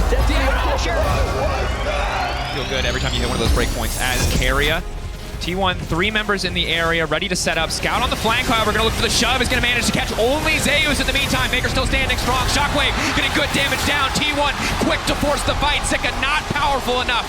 Feel good every time you hit one of those breakpoints as Carrier. T1, 3 members in the area, ready to set up. Scout on the flank, however, gonna look for the shove. Is gonna manage to catch only Zeus in the meantime. Baker still standing strong. Shockwave getting good damage down. T1 quick to force the fight. Sika not powerful enough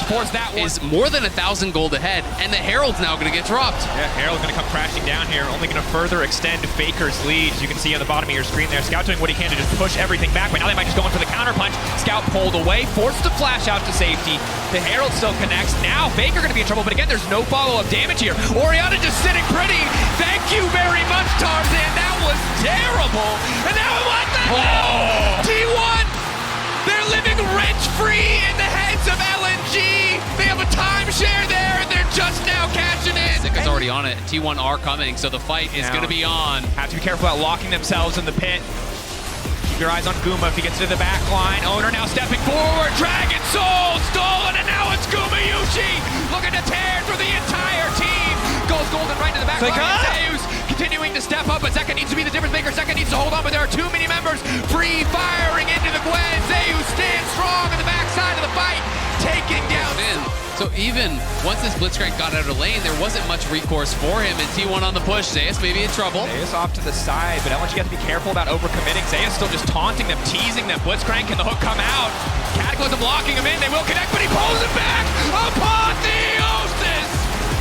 to force that one. Is more than 1,000 gold ahead, and the Herald's now gonna get dropped. Yeah, Herald gonna come crashing down here, only gonna further extend Faker's lead. As you can see on the bottom of your screen there, Scout doing what he can to just push everything back, but now they might just go in for the counter punch. Scout pulled away, forced to flash out to safety. The Herald still connects. Now Faker gonna be in trouble, but again, there's no follow-up damage here. Oriana just sitting pretty. Thank you very much, Tarzan. That was terrible. And now what the hell? T1, they're living rent-free in the heads of LNG. They have a timeshare there, and they're just now catching it. Sika's already on it. T1 are coming, so the fight is going to be on. Have to be careful about locking themselves in the pit. Keep your eyes on Guma if he gets to the back line. Owner now stepping forward. Dragon Soul stolen, and now it's Guma Yushi looking to tear through the entire team. Goes golden right to the back line. Zeus continuing to step up, but Zeka needs to be the difference maker. Zeka needs to hold on, but there are too many members free firing into the Gwen. Zeus stands strong on the backside of the fight, taking down. So even once this Blitzcrank got out of the lane, there wasn't much recourse for him, and T1 on the push. Zeus maybe in trouble. Zeus off to the side, but LNG has to be careful about overcommitting. Zeus still just taunting them, teasing them. Blitzcrank, can the hook come out? Cataclysm locking him in. They will connect, but he pulls it back. Apotheosis!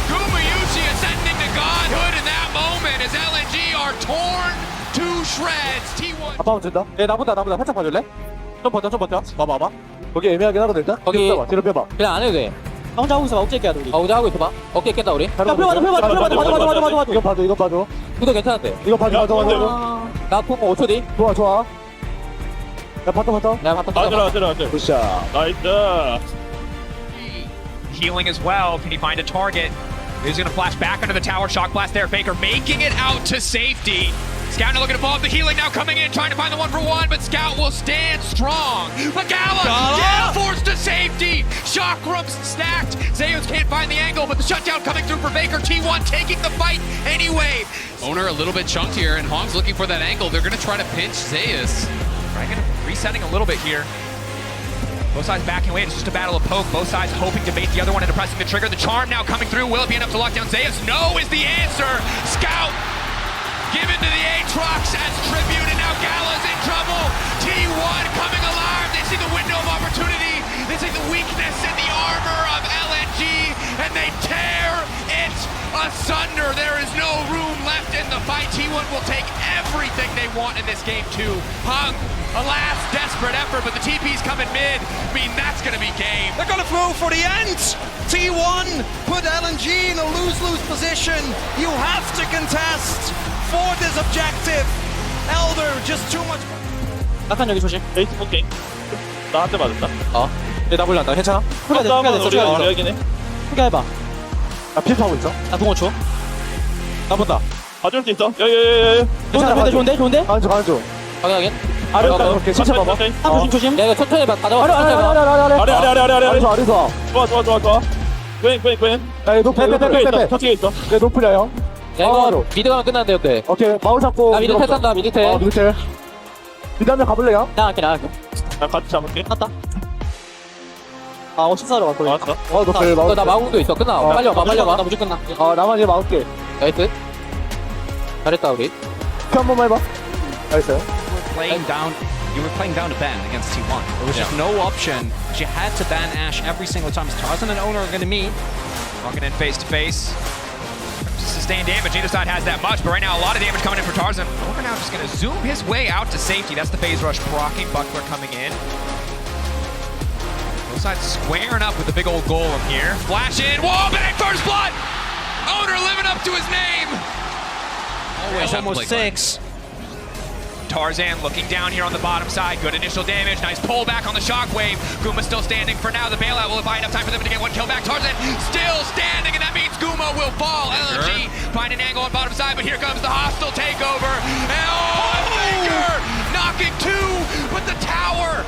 Guma Yushi ascending to godhood in that moment as LNG are torn to shreds. T1. 아빠 붙인다. 얘 나보다 살짝 봐줄래? 좀 버텨. 봐봐. 거기 애매하긴 하거든 일단. 거기- 뒤로 빼봐. 뒤로 빼봐. 그냥 안 해도 돼. 나 혼자 하고 있어봐. 어깨 깨야 돼 우리. 혼자 하고 있어봐. 어깨 깼다 우리. 야 봐줘. 펴 봐줘. 이거 봐줘. 구도 괜찮은데. 이거 봐줘. 나พุ่ 5초 뒤. 좋아. 야 봤다. 내가 봤다. 굿샷. Healing as well. Can he find a target? He's going to flash back under the tower. Shock blast there. Faker making it out to safety. Scout now looking to follow up the healing now coming in, trying to find the 1-for-1, but Scout will stand strong. Magala forced to safety. Chakrams stacked. Zeus can't find the angle, but the shutdown coming through for Faker. T1 taking the fight anyway. Owner a little bit chunked here, and Hong's looking for that angle. They're going to try to pinch Zeus. Dragon resetting a little bit here. Both sides backing away. It's just a battle of poke. Both sides hoping to bait the other one into pressing the trigger. The charm now coming through. Will it be enough to lock down Zeus? No is the answer. Scout given to the Aatrox as tribute, and now Gala's in trouble. T1 coming alive. They see the window of opportunity. They see the weakness in the armor of LNG, and they tear it asunder. There is no room left in the fight. T1 will take everything they want in this game too. Hung, a last desperate effort, but the TP's coming mid. I mean, that's going to be game. They're going to throw for the end. T1 put LNG in a lose-lose position. You have to contest for this objective. Elder, just too much. 낙한 여기 조심. 에이트 포킹. 나한테 맞았다. 얘 나 몰랐다. 괜찮아? 후가 됐어. 해. 후가 해봐. 나 피하고 있어. 나 동호초. 나 본다. 봐줄 수 있어. 예. 좋은데? 가죠. 확인하게. 아래 오케이. 진짜 봐봐. 조심. 야 이거 천천히 봐. 가져와. 아래. 좋아. 꽹. 야, 노플. 저쪽에 있어. 내 노플이야, 형. 야 이거 미드 가면 끝나는데 어때? 오케이. 마울 잡고. 나 미드 탈탄다. 미드 탈. 미드 한명 가볼래요? 나갈게. 나 같이 잡을게. 갔다. 신사로 왔거든. 알았어. 노플 마울. 나 마구도 있어. 끝나. 빨리 와. 나 무조건 끝나. 나만 이제 마울게. 나이스. 잘했다 우리. 한 번만 해봐. 알겠어요. You were playing down to ban against T1. There was just no option. You had to ban Ashe every single time. Tarzan and Owner are going to meet. Walking in face to face. Sustained damage. Neither side has that much, but right now a lot of damage coming in for Tarzan. Over now just going to zoom his way out to safety. That's the phase rush proccing. Buckler coming in. Both sides squaring up with the big old golem here. Flash in. Wall bang. First blood. Owner living up to his name. Always have to Almost play 6. Tarzan looking down here on the bottom side. Good initial damage. Nice pull back on the shockwave. Guma still standing for now. The bailout will buy enough time for them to get one kill back. Tarzan still standing, and that means Guma will fall. LNG find an angle on bottom side, but here comes the hostile takeover. And Faker knocking 2, but the tower,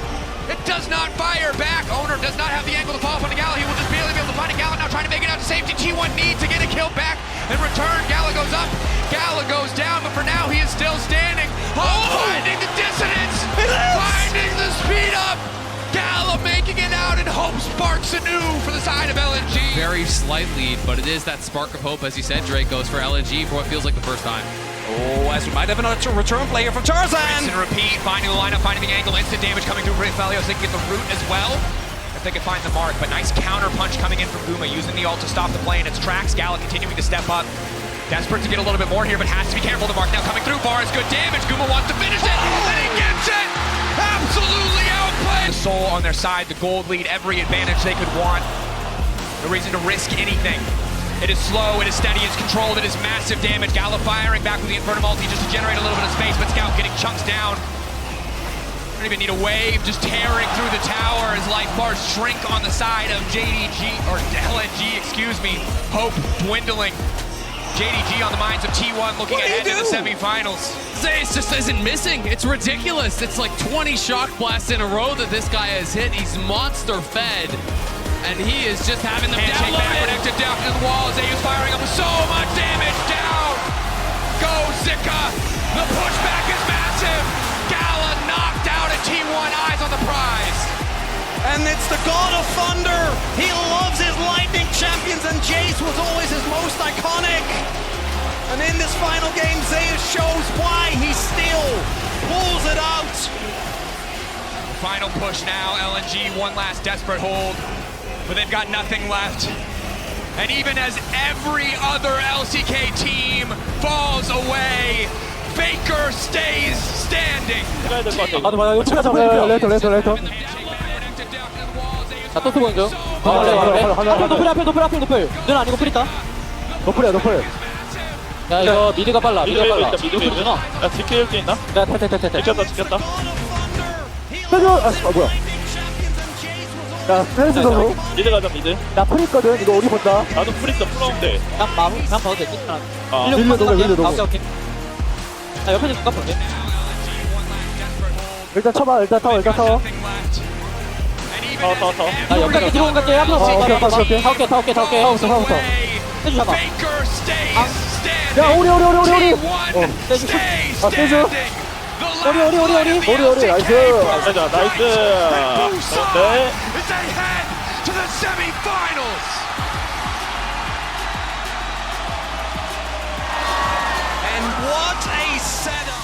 it does not fire back. Owner does not have the angle to fall up on the Gala. He will just barely be able to find a Gala now, trying to make it out to safety. T1 needs to get a kill back and return. Gala goes up. Gala goes down, but for now he is still standing. Finding the dissonance, finding the speed up. Gala down, and hope sparks anew for the side of LNG. Very slight lead, but it is that spark of hope, as you said. Drake goes for LNG for what feels like the first time. Oh, as we might have another return player from Tarzan. Rinse and repeat, finding the lineup, finding the angle, instant damage coming through Felios. They can get the root as well if they can find the mark. But nice counter punch coming in from Guma, using the ult to stop the play, and it's Trax. Gala continuing to step up. Desperate to get a little bit more here, but has to be careful. The mark now coming through. Bar is good damage. Guma wants to finish it, and he gets it! Absolutely outplayed! The soul on their side, the gold lead, every advantage they could want. No reason to risk anything. It is slow, it is steady, it's controlled, it is massive damage. Gala firing back with the Inferno multi just to generate a little bit of space, but Scout getting chunks down. Don't even need a wave, just tearing through the tower as life bars shrink on the side of JDG, or LNG, excuse me. Hope dwindling. JDG on the minds of T1 looking ahead to the semifinals. Zeus just isn't missing. It's ridiculous. It's like 20 shock blasts in a row that this guy has hit. He's monster fed. And he is just having them Handshake back, downloaded. connected down to the wall. Zeus firing up with so much damage down. Go Zika. The pushback is massive. Gala knocked out at T1. Eyes on the prize. And it's the God of Thunder. He loves his lightning champions, and Jace was always his most iconic. And in this final game, Zeus shows why he still pulls it out. Final push now. LNG, one last desperate hold. But they've got nothing left. And even as every other LCK team falls away, Faker stays standing. 맞아 레터 자, 또 투번 중. 앞에 노플. 눈 아니고 프리다. 노플 야, 이거 미드가 빨라. 미드가 빨라. 미드 야 지킬 게 있나? 야, 탈. 지켰다 해줘 뭐야 야 스트레스 선수 미드 가자 미드 나 풀있거든 이거 우리 본다 나도 풀있어 풀어온대 그냥 봐도 되지. 밀려 녹여 오케이. 자, 옆에 좀 누가 볼게. 일단 쳐봐 일단 타워 타워 나 옆에 뒤로 갈게. 앞으로 오케이. 타워부터 해주 잡아. 야 오리 세주 오리 나이스 나이스 네 Is ahead to the semifinals. And what a setup.